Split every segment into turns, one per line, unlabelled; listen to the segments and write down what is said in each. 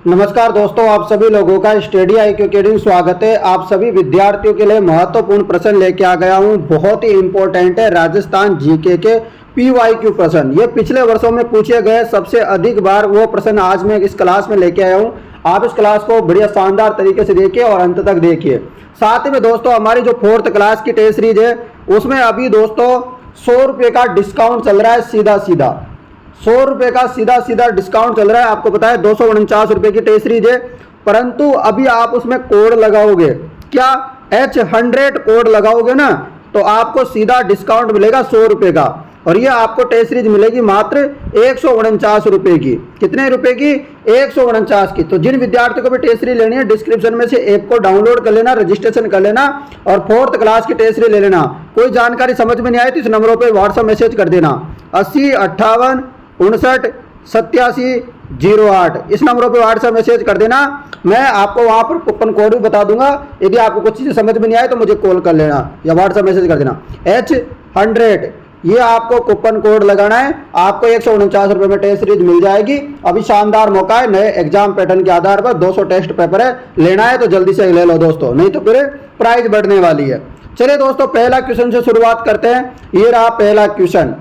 नमस्कार दोस्तों, आप सभी लोगों का स्टडी IQ अकेडमी स्वागत है। आप सभी विद्यार्थियों के लिए महत्वपूर्ण प्रश्न लेके आ गया हूं। बहुत ही इंपॉर्टेंट है राजस्थान जीके के PYQ प्रश्न। ये पिछले वर्षों में पूछे गए सबसे अधिक बार वो प्रश्न आज मैं इस क्लास में लेके आया हूं। आप इस क्लास को बढ़िया शानदार तरीके से देखिए और अंत तक देखिए। साथ में दोस्तों हमारी जो 4th क्लास की टेस्ट सीरीज है उसमें अभी दोस्तों 100 रुपये का डिस्काउंट चल रहा है। सीधा 100 रुपये का सीधा डिस्काउंट चल रहा है। आपको पता है 249 रुपये की टेस्ट सीरीज है, परंतु अभी आप उसमें कोड लगाओगे, क्या H100 कोड लगाओगे ना, तो आपको सीधा डिस्काउंट मिलेगा 100 रुपये का। और ये आपको टेस्ट सीरीज मिलेगी मात्र 149 रुपये की। कितने रुपए की? 149 की। तो जिन विद्यार्थियों को भी टेस्ट सीरीज लेनी है, डिस्क्रिप्शन में से ऐप को डाउनलोड कर लेना, रजिस्ट्रेशन कर लेना और 4th क्लास की टेस्ट सीरीज ले लेना। कोई जानकारी समझ में नहीं आई तो इस नंबरों पर व्हाट्सएप मैसेज कर देना 80 58 59 87 08। इस नंबरों पे व्हाट्सएप मैसेज कर देना। मैं आपको वहाँ पर कूपन कोड भी बता दूंगा। यदि आपको कुछ चीज़ें समझ में नहीं आए तो मुझे कॉल कर लेना या व्हाट्सएप मैसेज कर देना। H100 ये आपको कूपन कोड लगाना है। आपको 149 रुपये में टेस्ट सीरीज मिल जाएगी। अभी शानदार मौका है, नए एग्जाम पैटर्न के आधार पर 200 टेस्ट पेपर है। लेना है तो जल्दी से ले लो दोस्तों, नहीं तो फिर प्राइस बढ़ने वाली है। चलिए दोस्तों, पहला क्वेश्चन से शुरुआत करते हैं। ये रहा पहला क्वेश्चन।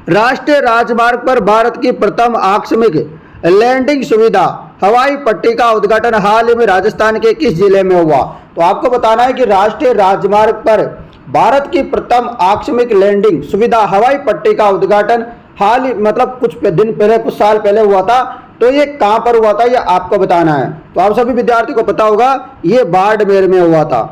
राष्ट्रीय राजमार्ग पर भारत की प्रथम आकस्मिक लैंडिंग सुविधा हवाई पट्टी का उद्घाटन हाल ही में राजस्थान के किस जिले में हुआ? तो आपको बताना है कि राष्ट्रीय राजमार्ग पर भारत की प्रथम आकस्मिक लैंडिंग सुविधा हवाई पट्टी का उद्घाटन हाल ही मतलब कुछ दिन पहले, कुछ साल पहले हुआ था। तो ये कहां पर हुआ था, ये आपको बताना है। तो आप सभी विद्यार्थियों को पता होगा, ये बाड़मेर में हुआ था।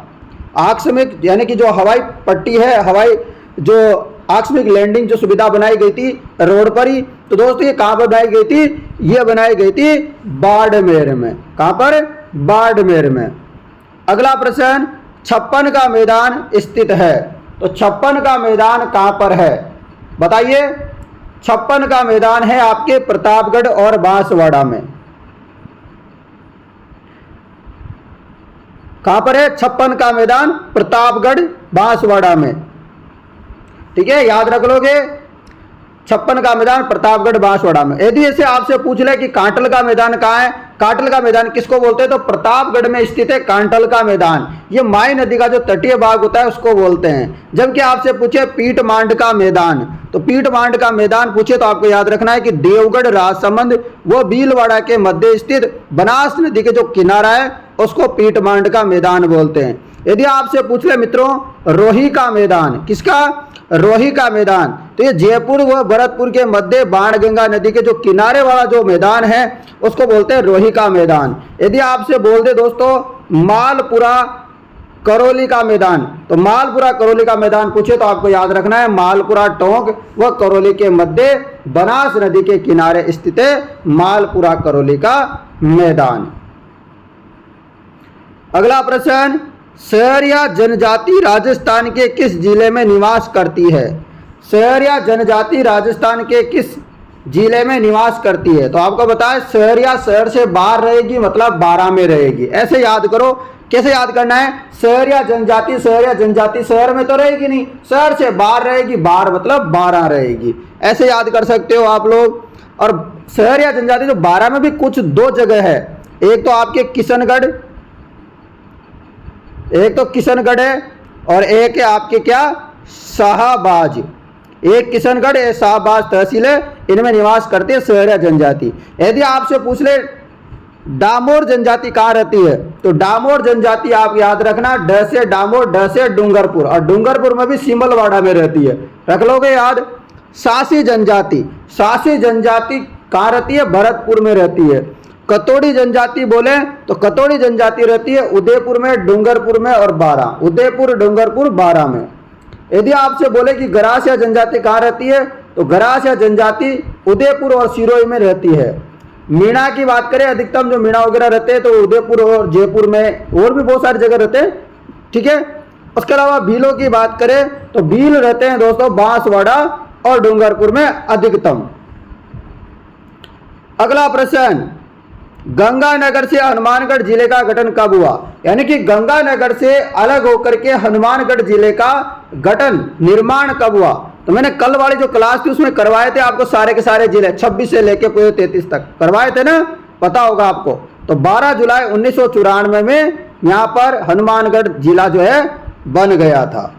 आकस्मिक यानी कि जो हवाई पट्टी है, हवाई जो आकस्मिक लैंडिंग जो सुविधा बनाई गई थी रोड पर ही, तो दोस्तों ये कहां पर बनाई गई थी? ये बनाई गई थी बाड़मेर में। कहां पर? बाड़मेर में। अगला प्रश्न, 56 का मैदान स्थित है। तो 56 का मैदान कहां पर है बताइए? 56 का मैदान है आपके प्रतापगढ़ और बांसवाड़ा में। कहां पर है 56 का मैदान? प्रतापगढ़ बांसवाड़ा में। ठीक है, याद रख लोगे। 56 का मैदान प्रतापगढ़ बांसवाड़ा में। यदि ऐसे आपसे पूछ ले कि कांटल का मैदान कहाँ है, कांटल का मैदान किसको बोलते हैं, तो प्रतापगढ़ में स्थित है कांटल का मैदान। ये माई नदी का जो तटीय भाग होता है उसको बोलते हैं। जबकि आपसे पूछे पीट मांड का मैदान, तो पीट मांड का मैदान पूछे तो आपको याद रखना है कि देवगढ़ राजसमंद व भीलवाड़ा के मध्य स्थित बनास नदी के जो किनारा है उसको पीट मांड का मैदान बोलते हैं। यदि आपसे पूछ ले मित्रों रोही का मैदान, किसका? रोही का मैदान, तो ये जयपुर व भरतपुर के मध्य बाणगंगा नदी के जो किनारे वाला जो मैदान है उसको बोलते हैं रोही का मैदान। यदि आपसे बोल दे दोस्तों मालपुरा करौली का मैदान, तो मालपुरा करौली का मैदान पूछे तो आपको याद रखना है मालपुरा टोंक व करौली के मध्य बनास नदी के किनारे स्थित है मालपुरा करौली का मैदान। अगला प्रश्न, सहरिया जनजाति राजस्थान के किस जिले में निवास करती है? सहरिया जनजाति राजस्थान के किस जिले में निवास करती है? तो आपको बताएं सहरिया शहर से बाहर रहेगी, मतलब 12 में रहेगी। ऐसे याद करो। कैसे याद करना है? सहरिया जनजाति शहर में तो रहेगी नहीं, शहर से बाहर रहेगी, बाहर मतलब 12 रहेगी। ऐसे याद कर सकते हो आप लोग। और सहरिया जनजाति जो 12 में भी कुछ 2 जगह है, एक तो आपके किशनगढ़, एक तो किशनगढ़ है और एक है आपके क्या शाहबाज। एक किशनगढ़, एक शाहबाज तहसील है, इनमें निवास करती है सहरिया जनजाति। यदि आपसे पूछ ले डामोर जनजाति कहाँ रहती है, तो डामोर जनजाति आप याद रखना ड से डामोर, ड से डूंगरपुर, और डूंगरपुर में भी सिमलवाड़ा में रहती है, रख लोगे याद। सासी जनजाति कहाँ रहती है? भरतपुर में रहती है। कतोड़ी जनजाति बोले तो कतोड़ी जनजाति रहती है उदयपुर में, डूंगरपुर में और बारा, उदयपुर डूंगरपुर बारा में। यदि आपसे बोले कि गरासिया जनजाति कहाँ रहती है, तो गरासिया जनजाति उदयपुर और सिरोही में रहती है। मीणा की बात करें, अधिकतम जो मीणा वगैरह रहते हैं तो उदयपुर और जयपुर में, और भी बहुत सारी जगह रहते हैं। ठीक है, उसके अलावा भीलों की बात करें तो भील रहते हैं दोस्तों बांसवाड़ा और डूंगरपुर में अधिकतम। अगला प्रश्न, गंगानगर से हनुमानगढ़ जिले का गठन कब हुआ? यानी कि गंगानगर से अलग होकर के हनुमानगढ़ जिले का गठन निर्माण कब हुआ? तो मैंने कल वाली जो क्लास थी उसमें करवाए थे आपको सारे के सारे जिले 26 से लेके पूरे 33 तक करवाए थे ना, पता होगा आपको। तो 12 जुलाई 1994 में यहाँ पर हनुमानगढ़ जिला जो है बन गया था।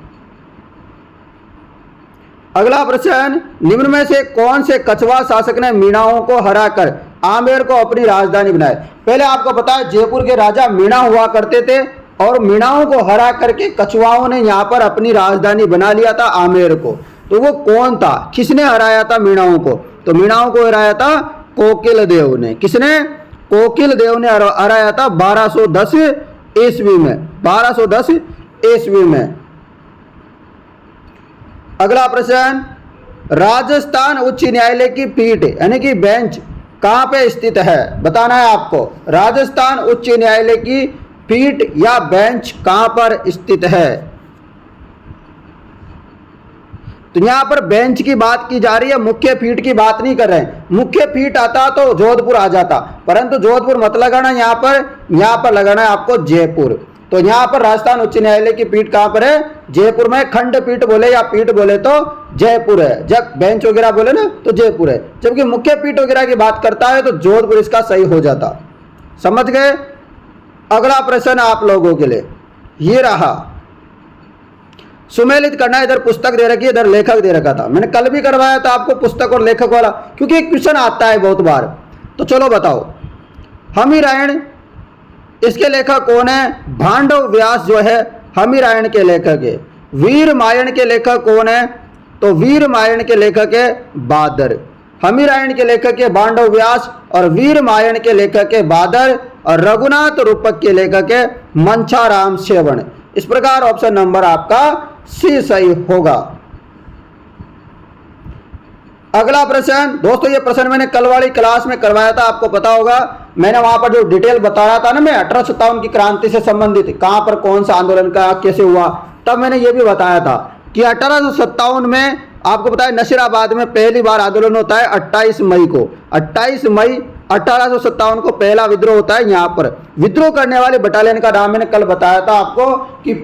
अगला प्रश्न, निम्न में से कौन से कछवा शासक ने मीणाओं को हराकर आमेर को अपनी राजधानी बनाया? पहले आपको पता है जयपुर के राजा मीणा हुआ करते थे और मीणाओं को हरा करके कछवाओं ने यहाँ पर अपनी राजधानी बना लिया था आमेर को। तो वो कौन था, किसने हराया था मीणाओं को? तो मीणाओं को हराया था कोकिल देव ने। किसने? कोकिल देव ने हराया था 1210 ईस्वी में। 1210 ईस्वी में। अगला प्रश्न, राजस्थान उच्च न्यायालय की पीठ यानी कि बेंच कहां पे स्थित है? बताना है आपको। राजस्थान उच्च न्यायालय की पीठ या बेंच कहां पर स्थित है? तो यहां पर बेंच की बात की जा रही है, मुख्य पीठ की बात नहीं कर रहे हैं। मुख्य पीठ आता तो जोधपुर आ जाता, परंतु जोधपुर मत लगाना, यहां पर लगाना है आपको जयपुर। तो यहां पर राजस्थान उच्च न्यायालय की पीठ कहां पर है? जयपुर में। खंडपीठ बोले या पीठ बोले तो जयपुर है, जब बेंच वगैरह बोले ना तो जयपुर है, जबकि मुख्य पीठ वगैरह की बात करता है तो जोधपुर इसका सही हो जाता। समझ गए? अगला प्रश्न आप लोगों के लिए ये रहा, सुमेलित करना। इधर पुस्तक दे रखी है, इधर लेखक दे रखा था। मैंने कल भी करवाया था आपको पुस्तक और लेखक वाला, क्योंकि एक क्वेश्चन आता है बहुत बार। तो चलो बताओ, हमीरायण इसके लेखक कौन है? भांडव व्यास जो है हमीरायण के लेखक है। वीरमायण के लेखक कौन है? तो वीरमायण के लेखक है बादर। हमीरायण के लेखक है भांडव व्यास और वीरमायण के लेखक है बादर और रघुनाथ रूपक के लेखक है मंछाराम सेवण। इस प्रकार ऑप्शन नंबर आपका सी सही होगा। अगला प्रश्न दोस्तों, ये प्रश्न मैंने कल वाली क्लास में करवाया था, आपको पता होगा। मैंने वहां पर जो डिटेल बताया था ना, मैं 1857 की क्रांति से संबंधित कहां पर कौन सा आंदोलन का कैसे हुआ, तब मैंने ये भी बताया था कि 1857 में आपको पता है नसीराबाद में पहली बार आंदोलन होता है 28 मई को। 28 मई 1857 को पहला विद्रोह होता है। यहाँ पर विद्रोह करने वाले बटालियन का नाम मैंने कल बताया था आपको कि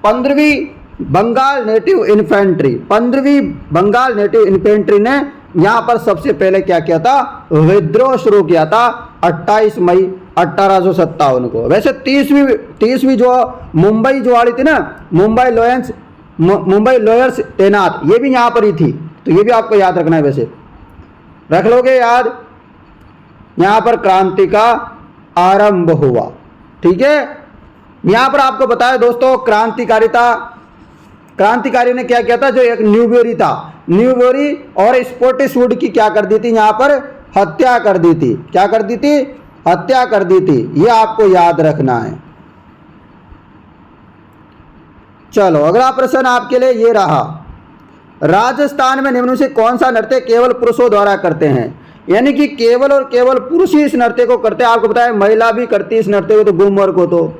15वीं बंगाल नेटिव इन्फेंट्री। 15वीं बंगाल नेटिव इन्फेंट्री ने यहाँ पर सबसे पहले क्या किया था? विद्रोह शुरू किया था 28 मई 1857 को। वैसे 30वीं जो मुंबई जो वाली थी ना, मुंबई लॉयर्स तैनात, ये भी यहाँ पर ही थी। तो ये भी आपको याद रखना है, वैसे रख लोगे याद। यहाँ पर क्रांति का आरंभ हुआ, ठीक है। यहाँ पर आपको बताया दोस्तों, क्रांतिकारी ने क्या किया था? जो एक न्यूबेरी था, न्यूबेरी और स्पॉटिसवुड की क्या कर दी थी? यहाँ पर हत्या कर दी थी। क्या कर दी थी? हत्या कर दी थी। ये आपको याद रखना है। चलो अगला प्रश्न आपके लिए ये रहा, राजस्थान में निम्न से कौन सा नृत्य केवल पुरुषों द्वारा करते हैं? यानी कि केवल और केवल पुरुष ही इस नृत्य को करते हैं। आपको पता है महिला भी करती है इस नृत्य को, तो घूमर को तो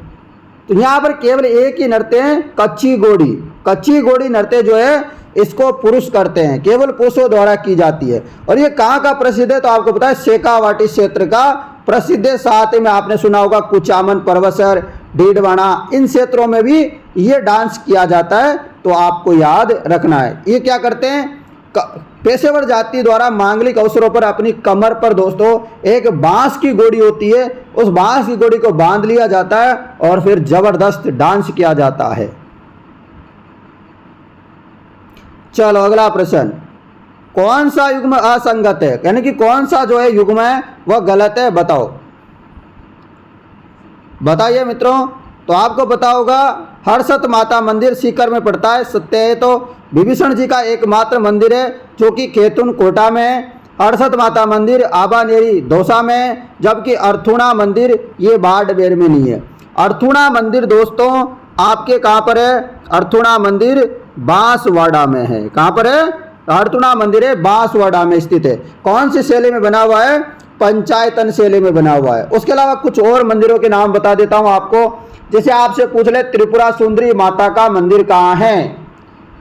यहाँ पर केवल एक ही नृत्य है, कच्ची घोड़ी। कच्ची घोड़ी नृत्य जो है इसको पुरुष करते हैं, केवल पुरुषों द्वारा की जाती है। और ये कहाँ का प्रसिद्ध है? तो आपको पता है शेखावाटी क्षेत्र का प्रसिद्ध है। साथ ही में आपने सुना होगा कुचामन, परवसर, डीडवाना, इन क्षेत्रों में भी ये डांस किया जाता है। तो आपको याद रखना है, ये क्या करते हैं? पेशेवर जाति द्वारा मांगलिक अवसरों पर अपनी कमर पर दोस्तों एक बांस की गोड़ी होती है, उस बांस की गोड़ी को बांध लिया जाता है और फिर जबरदस्त डांस किया जाता है। चलो अगला प्रश्न, कौन सा युग्म असंगत है? यानी कि कौन सा जो है युग्म है वह गलत है? बताओ, बताइए मित्रों। तो आपको पता होगा हर्षत माता मंदिर सीकर में पड़ता है, सत्य है। तो विभीषण जी का एकमात्र मंदिर है जो कि खेतुन कोटा में है। हर्षत माता मंदिर आबानेरी दौसा में है, जबकि अर्थुणा मंदिर ये बाड़मेर में नहीं है। अर्थुणा मंदिर दोस्तों आपके कहाँ पर है? अर्थुणा मंदिर बांसवाड़ा में है। कहाँ पर है? अर्थुणा मंदिर है बांसवाड़ा में स्थित है। कौन सी शैली में बना हुआ है? पंचायतन शैली में बना हुआ है। उसके अलावा कुछ और मंदिरों के नाम बता देता हूँ आपको। जैसे आपसे पूछ ले त्रिपुरा सुंदरी माता का मंदिर कहाँ है?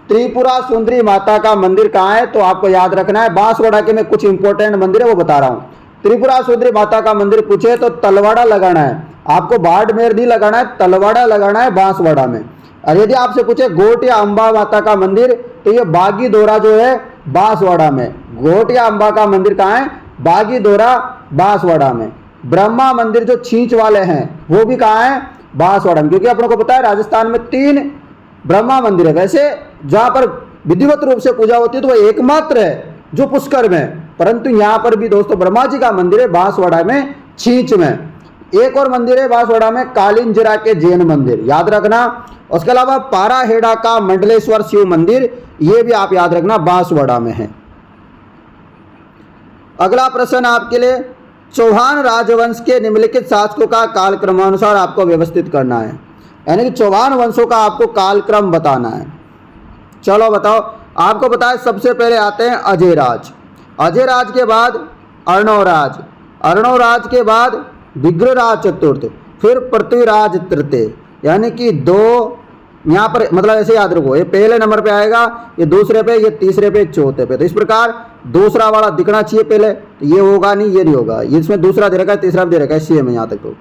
त्रिपुरा सुंदरी माता का मंदिर कहाँ है? तो आपको याद रखना है, बांसवाड़ा के में कुछ इंपॉर्टेंट मंदिर है वो बता रहा हूँ। त्रिपुरा सुंदरी माता का मंदिर पूछे तो तलवाड़ा लगाना है आपको, बाड़मेर नहीं लगाना है, तलवाड़ा लगाना है बांसवाड़ा में। और यदि आपसे पूछे गोट या अंबा माता का मंदिर, तो ये बागी दोरा जो है बांसवाड़ा में। गोट या अंबा का मंदिर कहाँ है? बागी दोरा बांसवाड़ा में। ब्रह्मा मंदिर जो छींच वाले हैं वो भी कहाँ है, बांसवाड़ा में। क्योंकि अपनों को पता है राजस्थान में 3 ब्रह्मा मंदिर है। वैसे जहाँ पर विधिवत रूप से पूजा होती है तो वो एकमात्र है जो पुष्कर में, परंतु यहाँ पर भी दोस्तों ब्रह्मा जी का मंदिर है बांसवाड़ा में, छींच में। एक और मंदिर है बांसवाड़ा में, कालिंजरा के जैन मंदिर, याद रखना। उसके अलावा पाराहेड़ा का मंडलेश्वर शिव मंदिर, ये भी आप याद रखना बांसवाड़ा में है। अगला प्रश्न आपके लिए, चौहान राजवंश के निम्नलिखित शासकों का कालक्रमानुसार आपको व्यवस्थित करना है, यानी कि चौहान वंशों का आपको कालक्रम बताना है। चलो बताओ, आपको पता है सबसे पहले आते हैं अजयराज, अजयराज के बाद अर्णवराज, अर्णवराज के बाद विग्रहराज चतुर्थ, फिर पृथ्वीराज तृतीय, यानी कि 2 यहाँ पर मतलब ऐसे याद रखो, ये पहले नंबर पे आएगा, ये दूसरे पे, ये तीसरे पे, चौथे पे। तो इस प्रकार दूसरा वाला दिखना चाहिए पहले, तो ये होगा नहीं, ये नहीं होगा, ये इसमें दूसरा दे रखा है, तीसरा भी दे रखा है, सेम है यहाँ तक। तो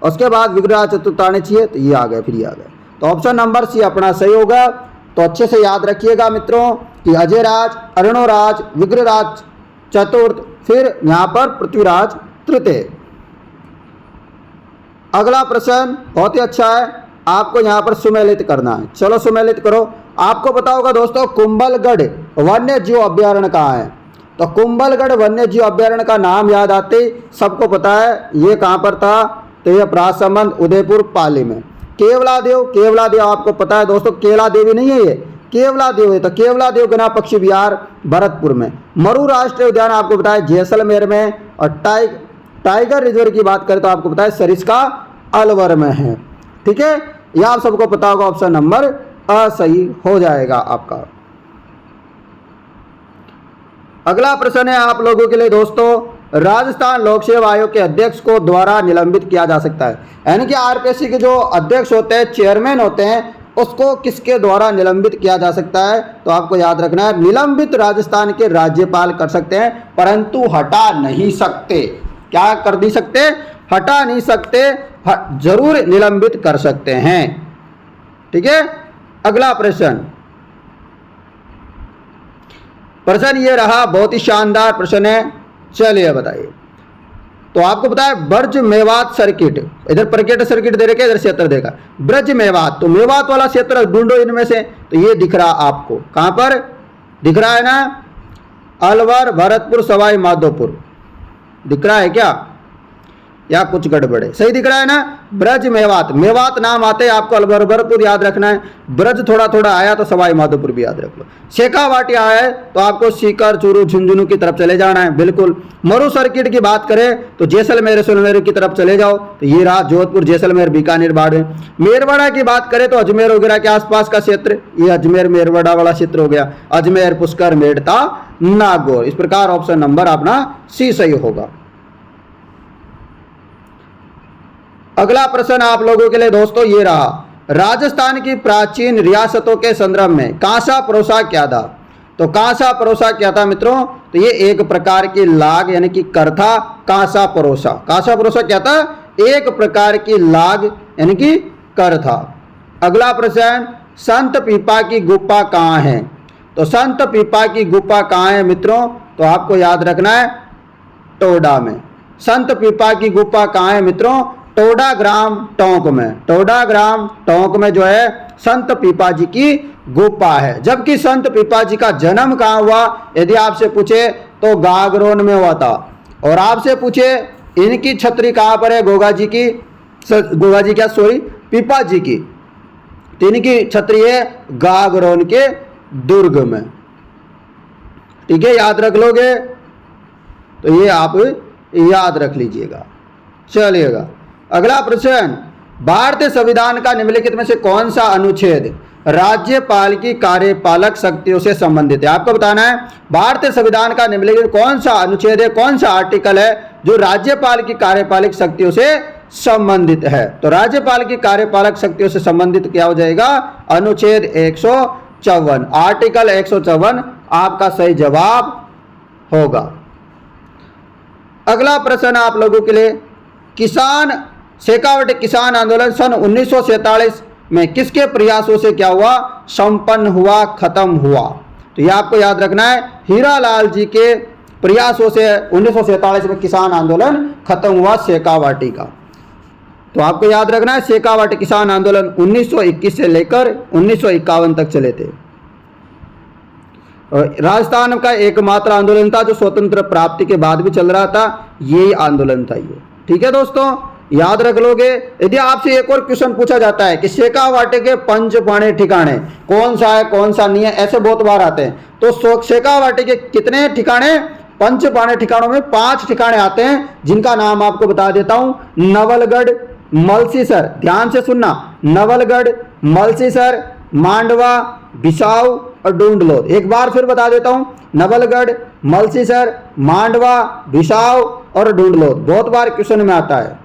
उसके बाद विग्रहराज चतुर्थ आने चाहिए, तो ये आ गए, फिर ये आ गए। तो ऑप्शन नंबर सी अपना सही होगा। तो अच्छे से याद रखिएगा मित्रों कि अजयराज, अर्णवराज, विग्रहराज चतुर्थ, फिर यहाँ पर पृथ्वीराज तृतीय। अगला प्रश्न बहुत ही अच्छा है, आपको यहाँ पर सुमेलित करना है। चलो सुमेलित करो। आपको पता होगा दोस्तों कुंभलगढ़ वन्य जीव अभ्यारण्य कहाँ है। तो कुंभलगढ़ वन्य जीव अभ्यारण्य का नाम याद आते ही सबको पता है ये कहाँ पर था, तो ये प्रासंबंध उदयपुर पाली में। केवलादेव, केवलादेव आपको पता है दोस्तों, केला देवी नहीं है ये, केवलादेव है। तो केवलादेव गना पक्षी विहार भरतपुर में। मरु राष्ट्रीय उद्यान आपको पता है जैसलमेर में। और टाइगर रिजर्व की बात करें तो आपको पता है सरिस्का अलवर में है। ठीक है, यह आप सबको पता होगा, ऑप्शन नंबर अ सही हो जाएगा आपका। अगला प्रश्न है आप लोगों के लिए दोस्तों, राजस्थान लोक सेवा आयोग के अध्यक्ष को द्वारा निलंबित किया जा सकता है, यानी कि आरपीएससी के जो अध्यक्ष होते हैं, चेयरमैन होते हैं, उसको किसके द्वारा निलंबित किया जा सकता है। तो आपको याद रखना है निलंबित राजस्थान के राज्यपाल कर सकते हैं, परंतु हटा नहीं सकते। क्या कर नहीं सकते, हटा नहीं सकते, जरूर निलंबित कर सकते हैं। ठीक है, अगला प्रश्न, प्रश्न ये रहा, बहुत ही शानदार प्रश्न है। चलिए बताइए। तो आपको पता है ब्रज मेवात सर्किट, इधर प्रकेट सर्किट दे रखे, इधर क्षेत्र देगा ब्रज मेवात। तो मेवात वाला क्षेत्र ढूंढो इनमें से, तो ये दिख रहा आपको, कहां पर दिख रहा है ना, अलवर, भरतपुर, सवाई माधोपुर दिख रहा है क्या, या कुछ गड़बड़ है? सही दिख रहा है ना, ब्रज मेवात, मेवात नाम आते हैं आपको, अलवर भरतपुर याद रखना है, ब्रज थोड़ा थोड़ा आया तो सवाई माधोपुर भी याद रख लो। शेखावाटी आया है तो आपको सीकर, चूरू, झुंझुनू की तरफ चले जाना है, बिल्कुल। मरु सर्किट की बात करें तो जैसलमेर, सुनमेर की तरफ चले जाओ, तो ये रहा जोधपुर, जैसलमेर, बीकानेर, बाड़मेर। मेरवाड़ा की बात करें तो अजमेर वगैरह के आसपास का क्षेत्र, ये अजमेर मेरवाड़ा वाला क्षेत्र हो गया, अजमेर, पुष्कर, मेड़ता, नागौर। इस प्रकार ऑप्शन नंबर अपना सी सही होगा। अगला प्रश्न आप लोगों के लिए दोस्तों ये रहा, राजस्थान की प्राचीन रियासतों के संदर्भ में कांसा परोसा क्या था। तो कांसा परोसा क्या था मित्रों, तो ये एक प्रकार की लाग यानी कि कर था। कांसा परोसा, कांसा परोसा क्या था, एक प्रकार की लाग यानी कि कर था। अगला प्रश्न, संत पीपा की गुफा कहाँ है। तो संत पीपा की गुफा कहाँ है मित्रों, तो आपको याद रखना है टोडा में। संत पीपा की गुफा कहाँ है मित्रों, टोडा ग्राम टोंक में। टोडा ग्राम टोंक में जो है संत पीपा जी की गुफा है। जबकि संत पीपा जी का जन्म कहाँ हुआ, यदि आपसे पूछे तो गागरोन में हुआ था। और आपसे पूछे इनकी छत्री कहाँ पर है, गोगा जी की, गोगा जी क्या सॉरी पीपा जी की, तो इनकी छत्री है गागरोन के दुर्ग में। ठीक है, याद रख लोगे तो ये आप याद रख लीजिएगा। चलिएगा अगला प्रश्न, भारतीय संविधान का निम्नलिखित में से कौन सा अनुच्छेद राज्यपाल की कार्यपालक शक्तियों से संबंधित है। आपको बताना है भारतीय संविधान का निम्नलिखित कौन सा अनुच्छेद है, कौन सा आर्टिकल है जो राज्यपाल की कार्यपालक शक्तियों से संबंधित है। तो राज्यपाल की कार्यपालक शक्तियों से संबंधित क्या हो जाएगा, अनुच्छेद 154, आर्टिकल 154 आपका सही जवाब होगा। अगला प्रश्न आप लोगों के लिए, शेखावाटी किसान आंदोलन सन 1947 में किसके प्रयासों से क्या हुआ, संपन्न हुआ, खत्म हुआ। तो ये आपको याद रखना है, हीरालाल जी के प्रयासों से 1947 में किसान आंदोलन खत्म हुआ शेखावाटी का। तो आपको याद रखना है शेखावाटी किसान आंदोलन 1921 से लेकर 1951 तक चले थे। राजस्थान का एकमात्र आंदोलन था जो स्वतंत्र प्राप्ति के बाद भी चल रहा था, यही आंदोलन था ये। ठीक है दोस्तों, याद रख लोगे। यदि आपसे एक और क्वेश्चन पूछा जाता है कि शेखावाटी के पंचपाणे ठिकाने कौन सा है कौन सा नहीं है, ऐसे बहुत बार आते हैं, तो शेखावाटी के कितने ठिकाने, पंचपाणे ठिकानों में 5 ठिकाने आते हैं, जिनका नाम आपको बता देता हूं। नवलगढ़, मलसीसर, ध्यान से सुनना, नवलगढ़, मलसीसर, मांडवा, बिसाऊ और डूंडलोद। एक बार फिर बता देता हूं, नवलगढ़, मलसीसर, मांडवा, बिसाऊ और डूंडलोद, बहुत बार क्वेश्चन में आता है।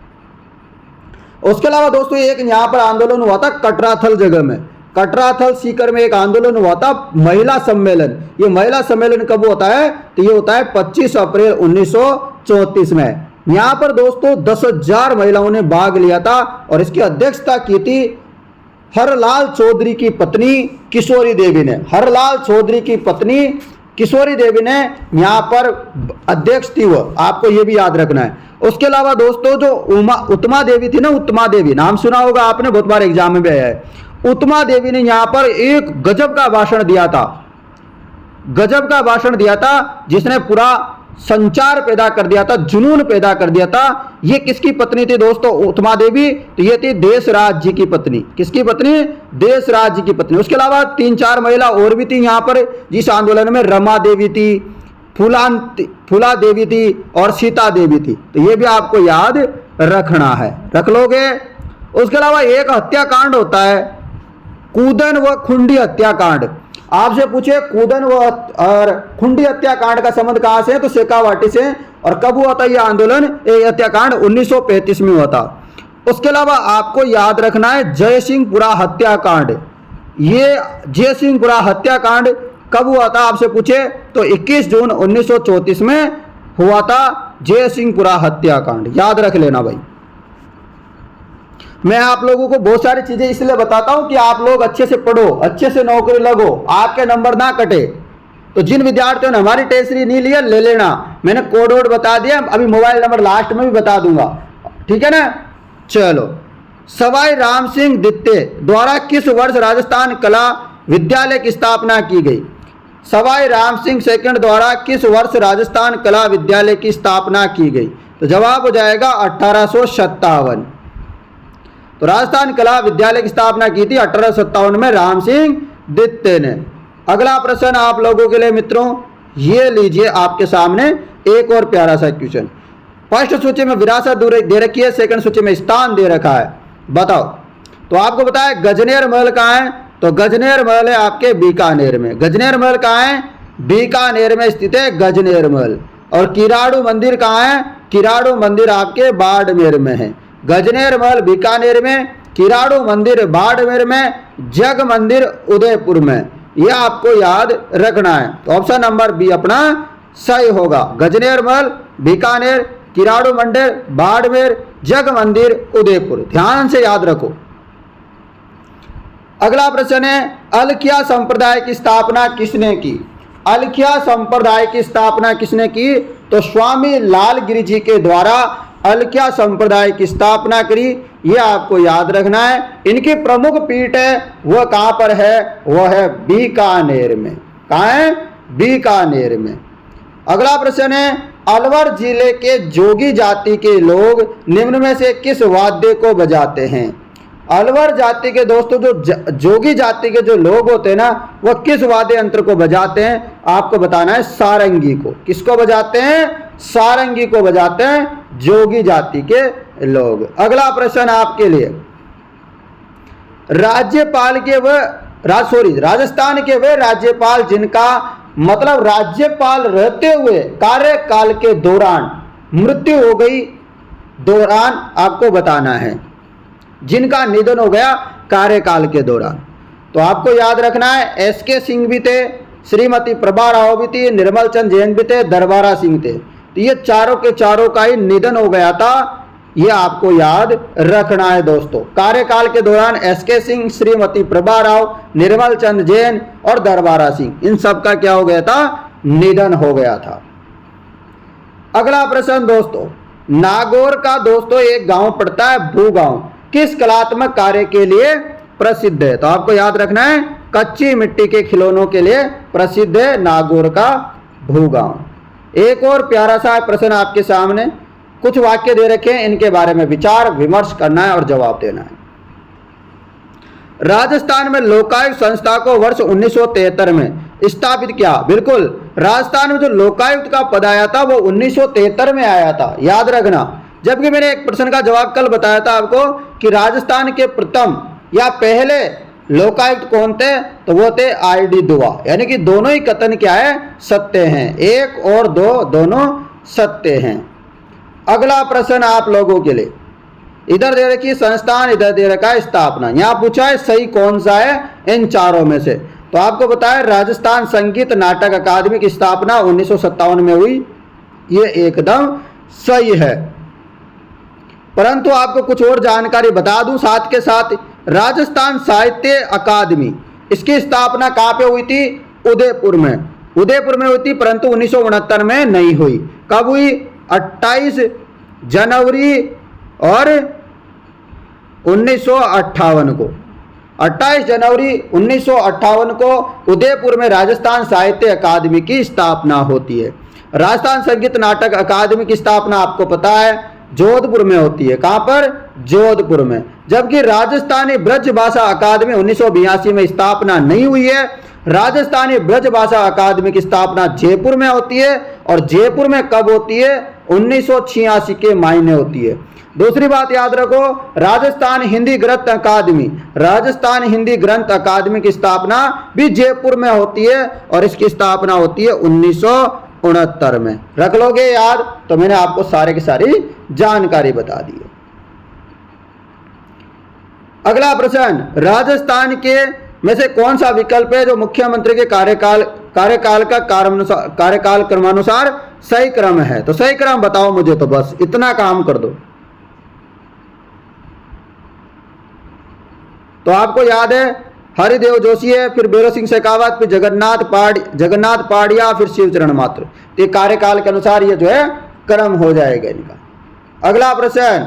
उसके अलावा दोस्तों एक यहाँ पर आंदोलन हुआ था कटराथल जगह में, कटराथल सीकर में एक आंदोलन हुआ था, महिला सम्मेलन। ये महिला सम्मेलन कब होता है, तो ये होता है 25 अप्रैल 1934 में। यहाँ पर दोस्तों 10,000 महिलाओं ने भाग लिया था और इसकी अध्यक्षता की थी हरलाल चौधरी की पत्नी किशोरी देवी ने। हरलाल चौधरी की पत्नी किशोरी देवी ने यहाँ पर अध्यक्ष थी वो, आपको ये भी याद रखना है। उसके अलावा दोस्तों जो उत्तमा देवी थी ना, उत्तमा देवी नाम सुना होगा आपने, बहुत बार एग्जाम में भी आया है। उत्तमा देवी ने यहाँ पर एक गजब का भाषण दिया था, गजब का भाषण दिया था, जिसने पूरा संचार पैदा कर दिया था, जुनून पैदा कर दिया था। ये किसकी पत्नी थी दोस्तों, उत्तमा देवी, तो ये थी देशराज जी की पत्नी। किसकी पत्नी, देशराज जी की पत्नी। उसके अलावा 3-4 महिला और भी थी यहाँ पर जिस आंदोलन में, रमा देवी थी, फूला देवी थी और सीता देवी थी। तो ये भी आपको याद रखना है, रख लोगे। उसके अलावा एक हत्याकांड होता है, कूदन व खुंडी हत्याकांड। आपसे पूछे कूदन व और खुंडी हत्याकांड का संबंध कहां से है, तो शेखावाटी से। और कब हुआ था ये आंदोलन, ये हत्याकांड 1935 में हुआ था। उसके अलावा आपको याद रखना है जयसिंहपुरा हत्याकांड। ये जयसिंहपुरा हत्याकांड कब हुआ था आपसे पूछे, तो 21 जून 1934 में हुआ था जयसिंहपुरा हत्याकांड, याद रख लेना भाई। मैं आप लोगों को बहुत सारी चीजें इसलिए बताता हूं कि आप लोग अच्छे से पढ़ो, अच्छे से नौकरी लगो, आपके नंबर ना कटे। तो जिन विद्यार्थियों ने हमारी टेस्ट सीरीज नहीं लिया ले लेना, मैंने कोड वोड बता दिया, अभी मोबाइल नंबर लास्ट में भी बता दूंगा, ठीक है ना। चलो, सवाई राम सिंह दित्ते द्वारा किस वर्ष राजस्थान कला विद्यालय की स्थापना की गई। सवाई राम सिंह सेकंड द्वारा किस वर्ष राजस्थान कला विद्यालय की स्थापना की गई, तो जवाब हो जाएगा 1857। तो राजस्थान कला विद्यालय की स्थापना की थी 1857 में राम सिंह दित्ते ने। अगला प्रश्न आप लोगों के लिए मित्रों, ये लीजिए आपके सामने एक और प्यारा सा क्वेश्चन। फर्स्ट सूची में विरासत दे रखी है, सेकंड सूची में स्थान दे रखा है, बताओ। तो आपको पता है गजनेर महल कहाँ है, तो गजनेर महल है आपके बीकानेर में। गजनेर महल कहाँ है, बीकानेर में स्थित है गजनेर महल। और किराड़ू मंदिर कहाँ है, किराड़ू मंदिर आपके बाड़मेर में है। गजनेर महल बीकानेर में, किराड़ू मंदिर बाड़मेर में, जग मंदिर उदयपुर में। यह आपको याद रखना है। तो ऑप्शन नंबर बी अपना सही होगा, गजनेर महल बीकानेर, किराड़ू मंदिर बाड़मेर, जग मंदिर उदयपुर। ध्यान से याद रखो। अगला प्रश्न है, अलखिया संप्रदाय की स्थापना किसने की। अलखिया संप्रदाय की स्थापना किसने की, तो स्वामी लालगिरी जी के द्वारा अलखिया संप्रदाय की स्थापना करी। यह आपको याद रखना है। इनकी प्रमुख पीठ है वह कहां पर है, वह है बीकानेर में। कहां है, बीकानेर में। अगला प्रश्न है, अलवर जिले के जोगी जाति के लोग निम्न में से किस वाद्य को बजाते हैं। अलवर जाति के दोस्तों जो जोगी जाति के जो लोग होते हैं ना, वह किस वाद्य यंत्र को बजाते हैं, आपको बताना है सारंगी को। किसको बजाते हैं, सारंगी को बजाते हैं जोगी जाति के लोग। अगला प्रश्न आपके लिए, राज्यपाल के राजस्थान के वे राज्यपाल जिनका मतलब राज्यपाल रहते हुए कार्यकाल के दौरान मृत्यु हो गई, दौरान आपको बताना है, जिनका निधन हो गया कार्यकाल के दौरान। तो आपको याद रखना है एसके सिंह भी थे, श्रीमती प्रभा राव भी थी, निर्मल चंद जैन भी थे, दरबारा सिंह थे। तो ये चारों के चारों का ही निधन हो गया था, ये आपको याद रखना है दोस्तों। कार्यकाल के दौरान एसके सिंह, श्रीमती प्रभा राव, निर्मल चंद जैन और दरबारा सिंह, इन सब का क्या हो गया था, निधन हो गया था। अगला प्रश्न दोस्तों, नागौर का दोस्तों एक गांव पड़ता है भूगांव, किस कलात्मक कार्य के लिए प्रसिद्ध है? तो आपको याद रखना है, कच्ची मिट्टी के खिलौनों के लिए प्रसिद्ध है नागौर का भूगांव। एक और प्यारा सा प्रश्न आपके सामने, कुछ वाक्य दे रखे हैं, इनके बारे में विचार विमर्श करना है और जवाब देना है। राजस्थान में लोकायुक्त संस्था को वर्ष 1973 में स्थापित किया। बिल्कुल, राजस्थान में जो लोकायुक्त का पद आया था वो 1973 में आया था, याद रखना। जबकि मैंने एक प्रश्न का जवाब कल बताया था आपको कि राजस्थान के प्रथम या पहले लोकायुक्त कौन थे, तो वो थे आईडी दुआ। यानी कि दोनों ही कथन क्या है, सत्य हैं, एक और दो दोनों सत्य हैं। अगला प्रश्न आप लोगों के लिए, इधर दे रखी संस्थान, इधर दे रखा है स्थापना। यहां पूछा है सही कौन सा है इन चारों में से, तो आपको बताया राजस्थान संगीत नाटक अकादमी की स्थापना 1957 में हुई, ये एकदम सही है। परंतु आपको कुछ और जानकारी बता दूं साथ के साथ, राजस्थान साहित्य अकादमी, इसकी स्थापना कहां पे हुई थी? उदयपुर में, उदयपुर में हुई थी, परंतु 1969 में नहीं हुई। कब हुई? 28 जनवरी और 1958 को, 28 जनवरी 1958 को उदयपुर में राजस्थान साहित्य अकादमी की स्थापना होती है। राजस्थान संगीत नाटक अकादमी की स्थापना आपको पता है जोधपुर में होती है। कहां पर? जोधपुर में। जबकि राजस्थानी ब्रज भाषा अकादमी 1982 में स्थापना नहीं हुई है। राजस्थानी ब्रज भाषा अकादमी की स्थापना जयपुर में होती है, और जयपुर में कब होती है? 1986 के महीने होती है। दूसरी बात याद रखो, राजस्थान हिंदी ग्रंथ अकादमी, राजस्थान हिंदी ग्रंथ अकादमी की स्थापना भी जयपुर में होती है, और इसकी स्थापना होती है 1969 में। रख लोगे याद? तो मैंने आपको सारे की सारी जानकारी बता दी है। अगला प्रश्न, राजस्थान के में से कौन सा विकल्प है जो मुख्यमंत्री के कार्यकाल का कार्यकाल क्रमानुसार सही क्रम है? तो सही क्रम बताओ मुझे, तो बस इतना काम कर दो। तो आपको याद है हरिदेव जोशी है, फिर भैरव सिंह शेखावत, फिर जगन्नाथ पहाड़िया, फिर शिवचरण मात्र। तो कार्यकाल के अनुसार ये जो है क्रम हो जाएगा इनका। अगला प्रश्न,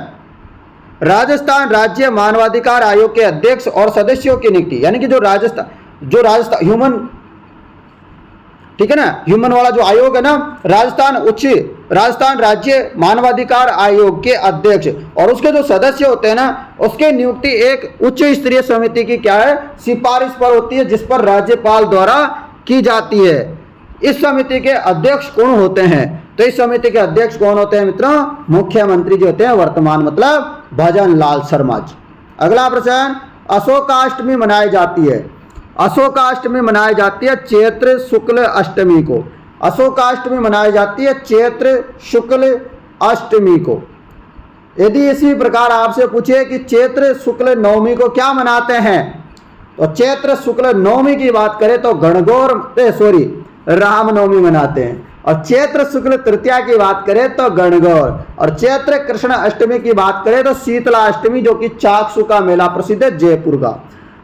राजस्थान राज्य मानवाधिकार आयोग के अध्यक्ष और सदस्यों की नियुक्ति, यानी कि जो राजस्थान ह्यूमन, ठीक है ना, ह्यूमन वाला जो आयोग है ना, राजस्थान राज्य मानवाधिकार आयोग के अध्यक्ष और उसके जो सदस्य होते हैं ना, उसके नियुक्ति एक उच्च स्तरीय समिति की क्या है, सिफारिश पर होती है, जिस पर राज्यपाल द्वारा की जाती है। इस समिति के अध्यक्ष कौन होते हैं? तो इस समिति के अध्यक्ष कौन होते हैं मित्रों? मुख्यमंत्री जो होते हैं वर्तमान, मतलब भजन लाल शर्मा जी। अगला प्रश्न, अशोकाष्टमी मनाई जाती है, अशोकाष्टमी मनाई जाती है चैत्र शुक्ल अष्टमी को। अशोकाष्टमी मनाई जाती है चैत्र शुक्ल अष्टमी को। यदि इसी प्रकार आपसे पूछे कि चैत्र शुक्ल नवमी को क्या मनाते हैं, तो चैत्र शुक्ल नवमी की बात करें तो रामनवमी मनाते हैं, और चैत्र शुक्ल तृतीया की बात करें तो गणगौर, और चैत्र कृष्ण अष्टमी की बात करें तो शीतला अष्टमी, जो कि चाकसू का मेला प्रसिद्ध है जयपुर का।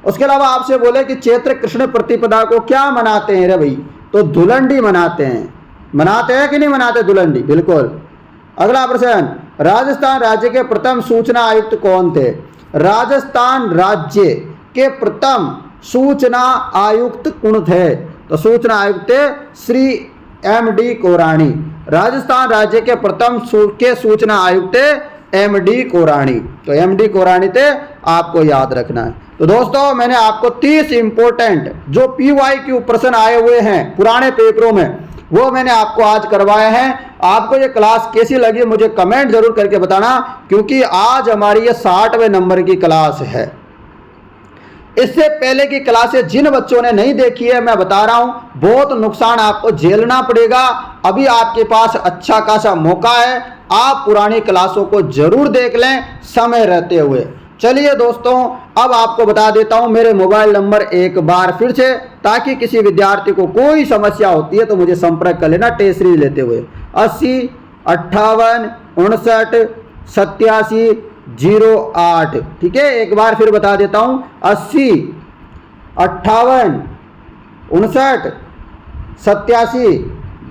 उसके अलावा आपसे बोले कि चैत्र कृष्ण प्रतिपदा को क्या मनाते हैं रे भाई, तो धुलंडी मनाते हैं। मनाते हैं कि नहीं मनाते धुलंडी? बिल्कुल। अगला प्रश्न, राजस्थान राज्य के प्रथम सूचना आयुक्त कौन थे? राजस्थान राज्य के प्रथम सूचना आयुक्त कौन थे? तो सूचना आयुक्त थे श्री एम.डी. कोराणी। राजस्थान राज्य के प्रथम सूचना आयुक्त थे एम.डी. कोराणी। तो एम.डी. कोराणी थे, आपको याद रखना है। तो दोस्तों मैंने आपको 30 इंपोर्टेंट जो PYQ प्रश्न आए हुए हैं पुराने पेपरों में, वो मैंने आपको आज करवाए हैं। आपको ये क्लास कैसी लगी मुझे कमेंट जरूर करके बताना, क्योंकि आज हमारी ये 60वें नंबर की क्लास है। इससे पहले की क्लासें जिन बच्चों ने नहीं देखी है, मैं बता रहा हूं बहुत नुकसान आपको झेलना पड़ेगा। अभी आपके पास अच्छा खासा मौका है, आप पुरानी क्लासों को जरूर देख लें समय रहते हुए। चलिए दोस्तों, अब आपको बता देता हूं मेरे मोबाइल नंबर एक बार फिर से, ताकि किसी विद्यार्थी को कोई समस्या होती है तो मुझे संपर्क कर लेना टेस्ट सीरीज लेते हुए। 80 58 59 87 08। ठीक है, एक बार फिर बता देता हूं, 80 58 59 87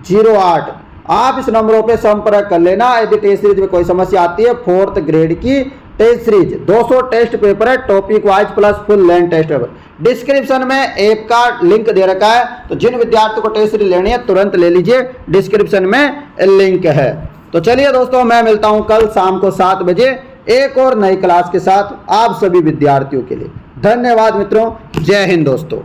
08। आप इस नंबरों पे संपर्क कर लेना यदि टेस्ट सीरीज में कोई समस्या आती है। 4th ग्रेड की टेस्ट सीरीज 200 टेस्ट पेपर है, topic wise plus full length test paper. Description में ऐप का लिंक दे रखा है, तो जिन विद्यार्थियों को टेस्ट सीरीज लेनी है तुरंत ले लीजिए, डिस्क्रिप्शन में लिंक है। तो चलिए दोस्तों, मैं मिलता हूं कल शाम को 7 बजे एक और नई क्लास के साथ आप सभी विद्यार्थियों के लिए। धन्यवाद मित्रों, जय हिंद दोस्तों।